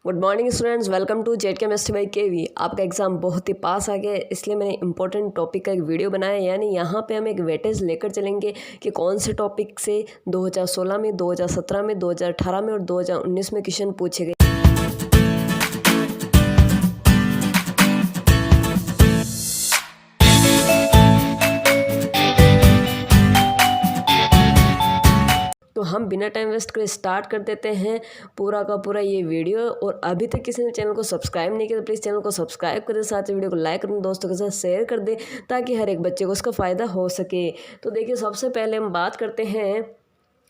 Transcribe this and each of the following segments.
Good morning students, welcome to jet chemistry by KV. आपका exam बहुत ही पास आ गया है, इसलिए मैंने इंपॉर्टेंट टॉपिक का एक वीडियो बनाया है। यानी यहाँ पे हम एक वेटेज लेकर चलेंगे कि कौन से टॉपिक से 2016 में, 2017 में, 2018 में और 2019 में क्वेश्चन पूछे गए। तो हम बिना टाइम वेस्ट करे स्टार्ट कर देते हैं पूरा का पूरा ये वीडियो। और अभी तक किसी ने चैनल को सब्सक्राइब नहीं किया तो प्लीज़ चैनल को सब्सक्राइब कर दे, साथ ही वीडियो को लाइक कर दोस्तों के साथ शेयर कर दे ताकि हर एक बच्चे को उसका फ़ायदा हो सके। तो देखिए, सबसे पहले हम बात करते हैं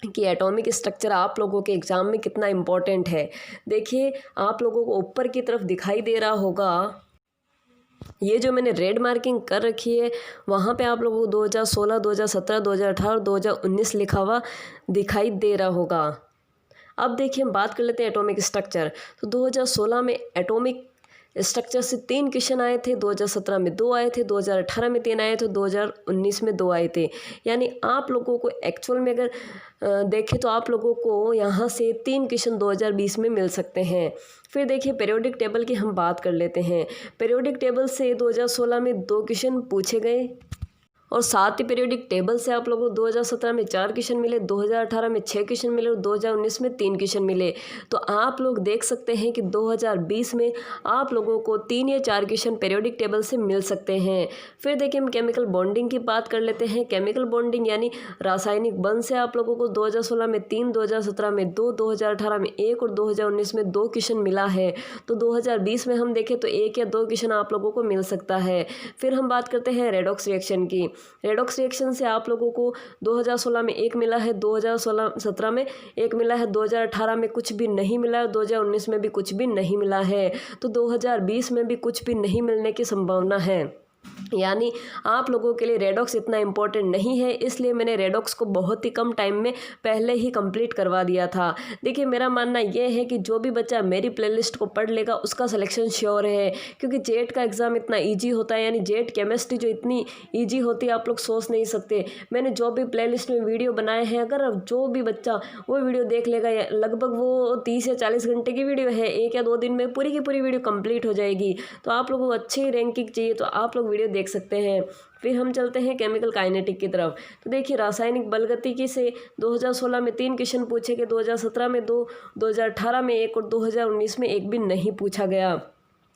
कि एटॉमिक स्ट्रक्चर आप लोगों के एग्ज़ाम में कितना इम्पोर्टेंट है। देखिए, आप लोगों को ऊपर की तरफ दिखाई दे रहा होगा, ये जो मैंने रेड मार्किंग कर रखी है वहाँ पे आप लोगों को 2016, 2017, 2018 और 2019 लिखा हुआ दिखाई दे रहा होगा। अब देखिए, हम बात कर लेते हैं एटॉमिक स्ट्रक्चर। तो 2016 में एटॉमिक स्ट्रक्चर से 3 क्वेश्चन आए थे, 2017 में 2 आए थे, 2018 में 3 आए थे, 2019 में 2 आए थे। यानी आप लोगों को एक्चुअल में अगर देखें तो आप लोगों को यहाँ से 3 क्वेश्चन 2020 में मिल सकते हैं। फिर देखिए, पीरियोडिक टेबल की हम बात कर लेते हैं। पीरियोडिक टेबल से 2016 में 2 क्वेश्चन पूछे गए और साथ ही पीरियोडिक टेबल से आप लोगों को 2017 में 4 क्वेश्चन मिले, 2018 में 6 क्वेश्चन मिले और 2019 में 3 क्वेश्चन मिले। तो आप लोग देख सकते हैं कि 2020 में आप लोगों को 3 या 4 क्वेश्चन पीरियोडिक टेबल से मिल सकते हैं। फिर देखिए, हम केमिकल बॉन्डिंग की बात कर लेते हैं। केमिकल बॉन्डिंग यानी रासायनिक बंध से आप लोगों को 2016 में 3, 2017 में 2, 2018 में 1 और 2019 में 2 क्वेश्चन मिला है। तो 2020 में हम देखें तो 1 या 2 क्वेश्चन आप लोगों को मिल सकता है। फिर हम बात करते हैं रेडॉक्स रिएक्शन की। रेडॉक्स रिएक्शन से आप लोगों को 2016 में 1 मिला है, 2017 में 1 मिला है, 2018 में कुछ भी नहीं मिला है, 2019 में भी कुछ भी नहीं मिला है। तो 2020 में भी कुछ भी नहीं मिलने की संभावना है। यानी आप लोगों के लिए रेडॉक्स इतना इम्पोर्टेंट नहीं है, इसलिए मैंने रेडॉक्स को बहुत ही कम टाइम में पहले ही कंप्लीट करवा दिया था। देखिए, मेरा मानना यह है कि जो भी बच्चा मेरी प्लेलिस्ट को पढ़ लेगा उसका सिलेक्शन श्योर है, क्योंकि जेट का एग्ज़ाम इतना इजी होता है। यानी जेट केमिस्ट्री जो इतनी इजी होती है आप लोग सोच नहीं सकते। मैंने जो भी प्लेलिस्ट में वीडियो बनाए हैं, अगर जो भी बच्चा वो वीडियो देख लेगा, लगभग वो 30 या 40 घंटे की वीडियो है, 1 या 2 दिन में पूरी की पूरी वीडियो कंप्लीट हो जाएगी। तो आप लोगों को अच्छी रैंकिंग चाहिए तो आप लोग वीडियो देख सकते हैं। फिर हम चलते हैं केमिकल काइनेटिक की तरफ। तो देखिए, रासायनिक बलगतिकी से 2016 में 3 क्वेश्चन पूछे गए, 2017 में 2, 2018 में 1 और 2019 में 1 भी नहीं पूछा गया।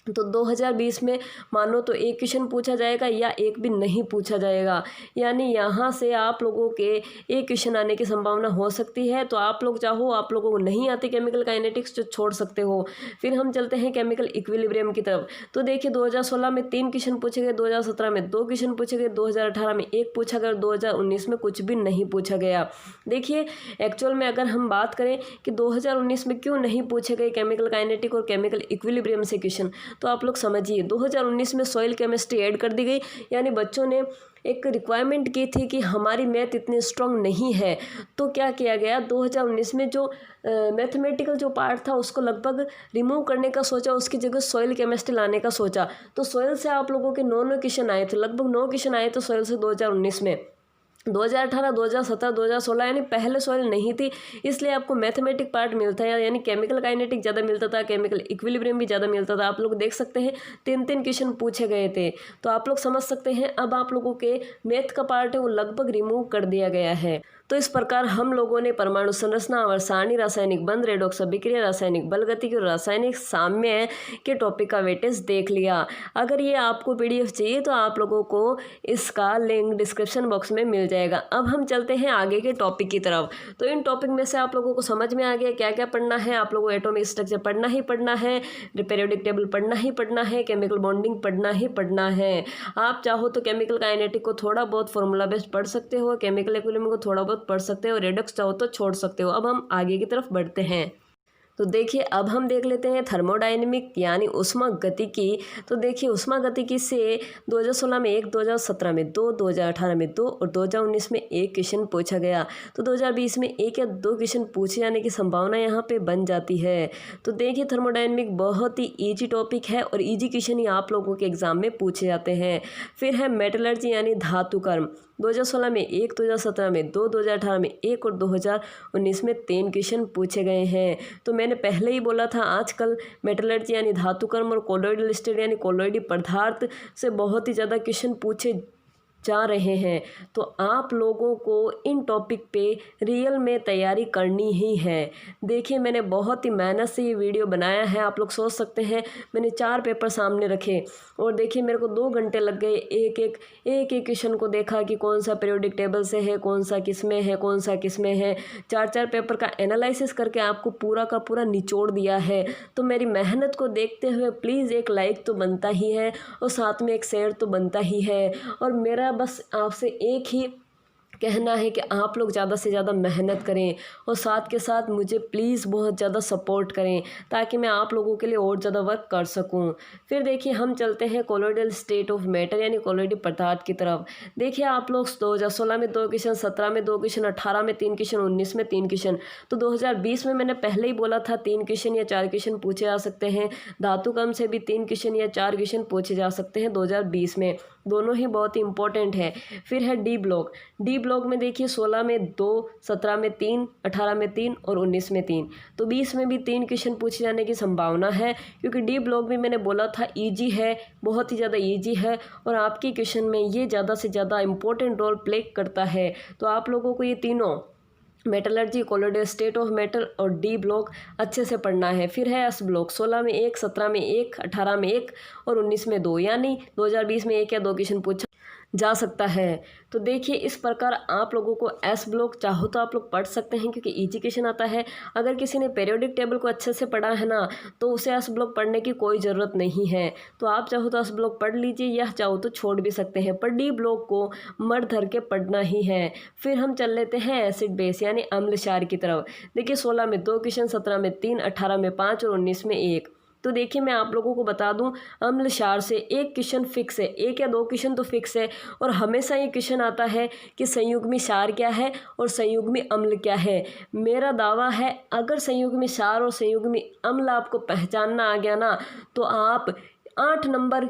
तो 2020 में मानो तो 1 क्वेश्चन पूछा जाएगा या 1 भी नहीं पूछा जाएगा। यानी यहाँ से आप लोगों के 1 क्वेश्चन आने की संभावना हो सकती है। तो आप लोग चाहो, आप लोगों को नहीं आती केमिकल काइनेटिक्स तो छोड़ सकते हो। फिर हम चलते हैं केमिकल इक्विलिब्रियम की तरफ। तो देखिए, 2016 में 3 क्वेश्चन पूछे गए, 2017 में 2 क्वेश्चन पूछे गए, 2018 में 1 पूछा गया और 2019 में कुछ भी नहीं पूछा गया। देखिए, एक्चुअल में अगर हम बात करें कि 2019 में क्यों नहीं पूछे गए केमिकल काइनेटिक और केमिकल इक्विलिब्रियम से क्वेश्चन, तो आप लोग समझिए, 2019 में सॉइल केमिस्ट्री ऐड कर दी गई। यानी बच्चों ने एक रिक्वायरमेंट की थी कि हमारी मैथ इतनी स्ट्रांग नहीं है, तो क्या किया गया, 2019 में जो मैथमेटिकल जो पार्ट था उसको लगभग रिमूव करने का सोचा, उसकी जगह सॉइल केमिस्ट्री लाने का सोचा। तो सॉइल से आप लोगों के 9 क्वेश्चन आए थे, लगभग 9 क्वेश्चन आए थे सॉइल से 2019 में। 2018, 2017, 2016 यानी पहले सॉइल नहीं थी, इसलिए आपको मैथमेटिक पार्ट मिलता है। यानी केमिकल काइनेटिक ज़्यादा मिलता था, केमिकल इक्विलिब्रियम भी ज़्यादा मिलता था। आप लोग देख सकते हैं 3-3 क्वेश्चन पूछे गए थे। तो आप लोग समझ सकते हैं, अब आप लोगों के मैथ का पार्ट है वो लगभग रिमूव कर दिया गया है। तो इस प्रकार हम लोगों ने परमाणु संरचना और सारणी, रासायनिक बंध, रेडॉक्स अभिक्रिया, रासायनिक बलगतिकी और रासायनिक साम्य के टॉपिक का वेटेज देख लिया। अगर ये आपको PDF चाहिए तो आप लोगों को इसका लिंक डिस्क्रिप्शन बॉक्स में मिल जाएगा। अब हम चलते हैं आगे के टॉपिक की तरफ। तो इन टॉपिक में से आप लोगों को समझ में आ गया क्या क्या पढ़ना है। आप लोगों को एटॉमिक स्ट्रक्चर पढ़ना ही पढ़ना है, पीरियोडिक टेबल पढ़ना ही पढ़ना है, केमिकल बॉन्डिंग पढ़ना ही पढ़ना है। आप चाहो तो केमिकल काइनेटिक को थोड़ा बहुत फॉर्मूला बेस्ड पढ़ सकते हो, केमिकल इक्विलिब्रियम को थोड़ा बहुत पढ़ सकते हो, रेडॉक्स चाहो तो छोड़ सकते हो। अब हम आगे की तरफ बढ़ते हैं। तो देखिए, अब हम देख लेते हैं थर्मोडायनेमिक यानी ऊष्मागतिकी। तो देखिए, ऊष्मागतिकी से 2016 में 1, 2017 में 2, 2018 में 2 और 2019 में 1 क्वेश्चन पूछा गया। तो 2020 में 1 या 2 क्वेश्चन पूछे जाने की संभावना यहाँ पे बन जाती है। तो देखिए, थर्मोडायनेमिक बहुत ही ईजी टॉपिक है और ईजी क्वेश्चन ही आप लोगों के एग्जाम में पूछे जाते हैं। फिर है मेटलर्जी यानी धातु कर्म। 2016 में 1, 2017 में 2, 2018 में 1 और 2019 में 3 क्वेश्चन पूछे गए हैं। तो मैंने पहले ही बोला था आजकल मेटलर्जी यानी धातुकर्म और कोलोइडल स्टील यानी कोलोइडी पदार्थ से बहुत ही ज़्यादा क्वेश्चन पूछे जा रहे हैं। तो आप लोगों को इन टॉपिक पे रियल में तैयारी करनी ही है। देखिए मैंने बहुत ही मेहनत से ये वीडियो बनाया है। आप लोग सोच सकते हैं मैंने 4 पेपर सामने रखे और देखिए मेरे को 2 घंटे लग गए एक एक क्वेश्चन को देखा कि कौन सा पीरियोडिक टेबल से है, कौन सा किस में है, कौन सा किस में है। 4 पेपर का एनालिसिस करके आपको पूरा का पूरा निचोड़ दिया है। तो मेरी मेहनत को देखते हुए प्लीज़ एक लाइक तो बनता ही है और साथ में एक शेयर तो बनता ही है। और मेरा बस आपसे एक ही कहना है कि आप लोग ज़्यादा से ज़्यादा मेहनत करें और साथ के साथ मुझे प्लीज़ बहुत ज़्यादा सपोर्ट करें ताकि मैं आप लोगों के लिए और ज़्यादा वर्क कर सकूं। फिर देखिए हम चलते हैं कोलोइडल स्टेट ऑफ मैटर यानी कोलोइडी पदार्थ की तरफ। देखिए आप लोग 2016 में 2 क्वेश्चन, 17 में 2 क्वेश्चन, 18 में 3 क्वेश्चन, 19 में 3 क्वेश्चन। तो 2020 में मैंने पहले ही बोला था 3 क्वेश्चन या 4 क्वेश्चन पूछे जा सकते हैं। धातुकर्म से भी 3 क्वेश्चन या 4 क्वेश्चन पूछे जा सकते हैं 2020 में। दोनों ही बहुत ही इंपॉर्टेंट है। फिर है डी ब्लॉक। डी ब्लॉक में देखिए 16 में 2, 17 में 3, 18 में 3 और 19 में 3। तो 20 में भी 3 क्वेश्चन पूछे जाने की संभावना है क्योंकि डी ब्लॉक भी मैंने बोला था ईजी है, बहुत ही ज़्यादा ईजी है और आपके क्वेश्चन में ये ज़्यादा से ज़्यादा इंपॉर्टेंट रोल प्ले करता है। तो आप लोगों को ये तीनों metallurgy, colloidal state of matter और डी ब्लॉक अच्छे से पढ़ना है। फिर है एस ब्लॉक। 16 में 1, 17 में 1, 18 में 1 और 19 में 2, यानी 2020 में 1 या 2 क्वेश्चन पूछा जा सकता है। तो देखिए इस प्रकार आप लोगों को एस ब्लॉक चाहो तो आप लोग पढ़ सकते हैं क्योंकि ईजी क्वेश्चन आता है। अगर किसी ने पीरियोडिक टेबल को अच्छे से पढ़ा है ना तो उसे एस ब्लॉक पढ़ने की कोई ज़रूरत नहीं है। तो आप चाहो तो एस ब्लॉक पढ़ लीजिए या चाहो तो छोड़ भी सकते हैं, पर डी ब्लॉक को मर धर के पढ़ना ही है। फिर हम चल लेते हैं एसिड बेस यानी अम्ल क्षार की तरफ। देखिए 16 में 2 क्वेश्चन, 17 में 3, 18 में 5 और 19 में 1। तो देखिए मैं आप लोगों को बता दूं अम्ल क्षार से 1 क्वेश्चन फिक्स है, 1 या 2 क्वेश्चन तो फिक्स है और हमेशा ये क्वेश्चन आता है कि संयुग्मी क्षार क्या है और संयुग्मी अम्ल क्या है। मेरा दावा है अगर संयुग्मी क्षार और संयुग्मी अम्ल आपको पहचानना आ गया ना तो आप 8 नंबर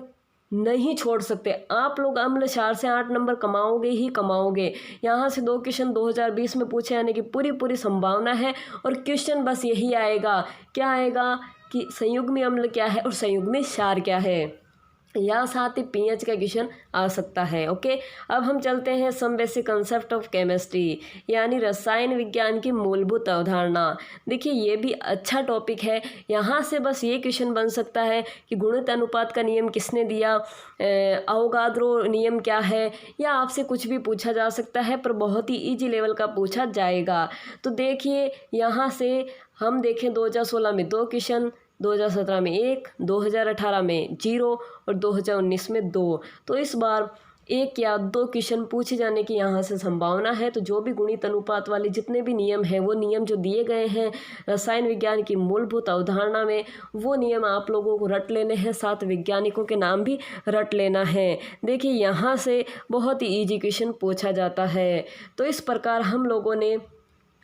नहीं छोड़ सकते। आप लोग अम्ल क्षार से 8 नंबर कमाओगे ही कमाओगे। यहाँ से 2 क्वेश्चन 2020 में पूछे जाने की पूरी संभावना है और क्वेश्चन बस यही आएगा, क्या आएगा कि संयुग्मी अम्ल क्या है और संयुग्मी क्षार क्या है, या साथ ही पीएच का क्वेश्चन आ सकता है। ओके, अब हम चलते हैं some basic concept of chemistry यानी रसायन विज्ञान की मूलभूत अवधारणा। देखिए ये भी अच्छा टॉपिक है। यहाँ से बस ये क्वेश्चन बन सकता है कि गुणित अनुपात का नियम किसने दिया, अवोगाद्रो नियम क्या है, या आपसे कुछ भी पूछा जा सकता है पर बहुत ही ईजी लेवल का पूछा जाएगा। तो देखिए यहाँ से हम देखें 2016 में 2 क्वेश्चन, 2017 में 1, 2018 में 0 और 2019 में 2। तो इस बार 1 या 2 क्वेश्चन पूछे जाने की यहाँ से संभावना है। तो जो भी गुणित अनुपात वाले जितने भी नियम हैं वो नियम जो दिए गए हैं रसायन विज्ञान की मूलभूत अवधारणा में वो नियम आप लोगों को रट लेने हैं, साथ वैज्ञानिकों के नाम भी रट लेना है। देखिए यहाँ से बहुत ही ईजी क्वेश्चन पूछा जाता है। तो इस प्रकार हम लोगों ने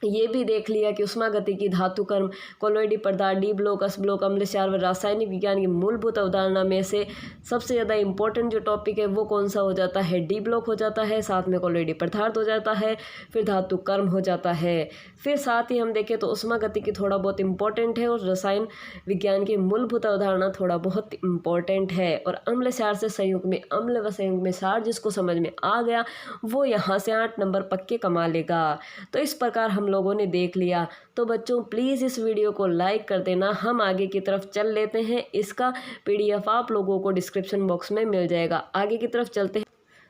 ये भी देख लिया कि उष्मागतिकी, धातुकर्म, कोलोइडी पदार्थ, डी ब्लॉक, एस ब्लॉक, अम्ल क्षार व रासायनिक विज्ञान की मूलभूत अवधारणा में से सबसे ज़्यादा इंपॉर्टेंट जो टॉपिक है वो कौन सा हो जाता है, डी ब्लॉक हो जाता है, साथ में कोलोइडी पदार्थ हो जाता है, फिर धातुकर्म हो जाता है। फिर साथ ही हम देखें तो उष्मागतिकी थोड़ा बहुत इंपॉर्टेंट है और रसायन विज्ञान की मूलभूत अवधारणा थोड़ा बहुत इंपॉर्टेंट है। और अम्ल क्षार से संयुग्म में अम्ल व संयुग्म में क्षार जिसको समझ में आ गया वो यहाँ से 8 नंबर पक्के कमा लेगा। तो इस प्रकार हम लोगों ने देख लिया। तो बच्चों प्लीज़ इस वीडियो को लाइक कर देना। हम आगे की तरफ चल लेते हैं। इसका PDF आप लोगों को डिस्क्रिप्शन बॉक्स में मिल जाएगा। आगे की तरफ चलते हैं।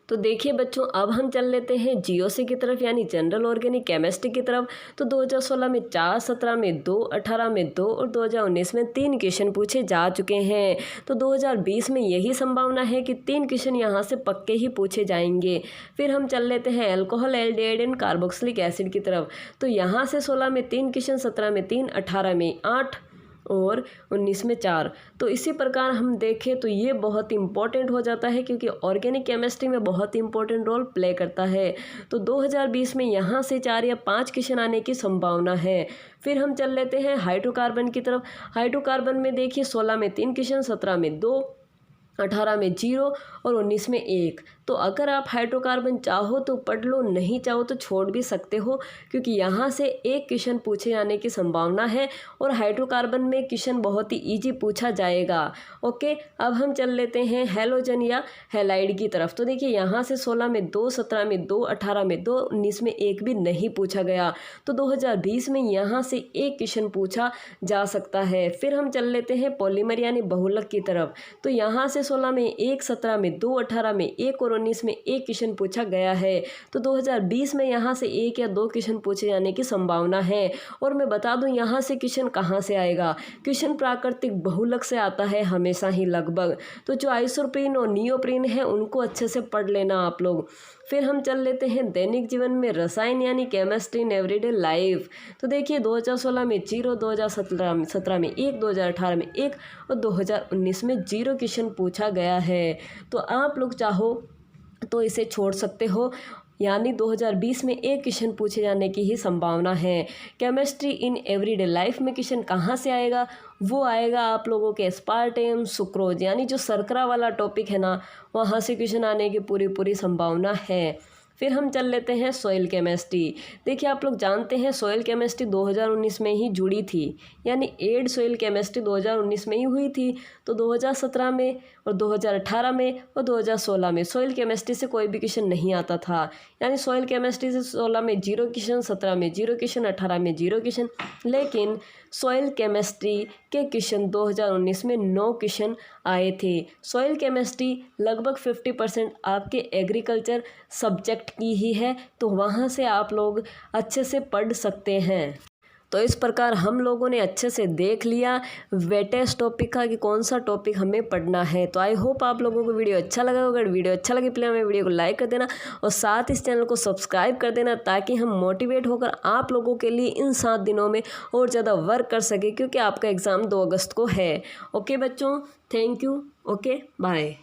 तो देखिए बच्चों अब हम चल लेते हैं GOC की तरफ यानी जनरल ऑर्गेनिक केमिस्ट्री की तरफ। तो 2016 में 4, 17 में 2, 18 में 2 और 2019 में 3 क्वेश्चन पूछे जा चुके हैं। तो 2020 में यही संभावना है कि 3 क्वेश्चन यहाँ से पक्के ही पूछे जाएंगे। फिर हम चल लेते हैं alcohol, aldehyde and carboxylic acid की तरफ। तो यहाँ से 16 में 3 क्वेश्चन, 17 में 3, 18 में 8 और 19 में 4। तो इसी प्रकार हम देखें तो ये बहुत इंपॉर्टेंट हो जाता है क्योंकि ऑर्गेनिक केमिस्ट्री में बहुत ही इंपॉर्टेंट रोल प्ले करता है। तो 2020 में यहाँ से 4 या 5 क्वेश्चन आने की संभावना है। फिर हम चल लेते हैं हाइड्रोकार्बन की तरफ। हाइड्रोकार्बन में देखिए 16 में 3 क्वेश्चन, 17 में 2 18 में 0 और 19 में 1। तो अगर आप हाइड्रोकार्बन चाहो तो पढ़ लो, नहीं चाहो तो छोड़ भी सकते हो, क्योंकि यहाँ से एक क्वेश्चन पूछे जाने की संभावना है और हाइड्रोकार्बन में क्वेश्चन बहुत ही इजी पूछा जाएगा। ओके, अब हम चल लेते हैं हैलोजन या हैलाइड की तरफ। तो देखिए यहाँ से 16 में 2, 17 में 2, 18 में 2, 19 में 1 भी नहीं पूछा गया। तो 2020 में यहाँ से एक क्वेश्चन पूछा जा सकता है। फिर हम चल लेते हैं पॉलीमर यानी बहुलक की तरफ। तो यहाँ से 16 में 1, 17 में 2, 18 में 1 और 19 में 1 क्वेश्चन पूछा गया है। तो 2020 में यहाँ से 1 या 2 क्वेश्चन पूछे जाने की संभावना है। और मैं बता दूं यहाँ से क्वेश्चन कहाँ से आएगा। क्वेश्चन प्राकृतिक बहुलक से आता है हमेशा ही लगभग। तो जो आइसोप्रीन और नियोप्रीन है उनको अच्छे से पढ़ लेना आप लोग। फिर हम चल लेते हैं दैनिक जीवन में रसायन यानी केमिस्ट्री इन एवरीडे लाइफ। तो देखिए 2016 में 0, 2017 में 1, 2018 में 1 और 2019 में 0 क्वेश्चन पूछा गया है। तो आप लोग चाहो तो इसे छोड़ सकते हो, यानी 2020 में एक क्वेश्चन पूछे जाने की ही संभावना है। केमिस्ट्री इन एवरीडे लाइफ में क्वेश्चन कहाँ से आएगा, वो आएगा आप लोगों के एस्पार्टेम सुक्रोज यानी जो शर्करा वाला टॉपिक है ना, वहाँ से क्वेश्चन आने की पूरी संभावना है। फिर हम चल लेते हैं सॉइल केमिस्ट्री। देखिए आप लोग जानते हैं सॉइल केमिस्ट्री 2019 में ही जुड़ी थी, यानी एड सॉइल केमिस्ट्री 2019 में ही हुई थी। तो 2017 में और 2018 में और 2016 में सॉइल केमिस्ट्री से कोई भी क्वेश्चन नहीं आता था, यानी सॉइल केमिस्ट्री से 16 में 0 क्वेश्चन, 17 में 0 क्वेश्चन, 18 में 0 क्वेश्चन। लेकिन सॉइल केमिस्ट्री के क्वेश्चन 2019 में 9 क्वेश्चन आए थे। सॉइल केमिस्ट्री लगभग 50% आपके एग्रीकल्चर सब्जेक्ट की ही है, तो वहाँ से आप लोग अच्छे से पढ़ सकते हैं। तो इस प्रकार हम लोगों ने अच्छे से देख लिया वेटेस्ट टॉपिक का कि कौन सा टॉपिक हमें पढ़ना है। तो आई होप आप लोगों को वीडियो अच्छा लगा होगा। अगर वीडियो अच्छा लगे प्लीज़ हमें वीडियो को लाइक कर देना और साथ इस चैनल को सब्सक्राइब कर देना, ताकि हम मोटिवेट होकर आप लोगों के लिए इन 7 दिनों में और ज़्यादा वर्क कर सके, क्योंकि आपका एग्ज़ाम 2 अगस्त को है। ओके बच्चों, थैंक यू। Okay bye.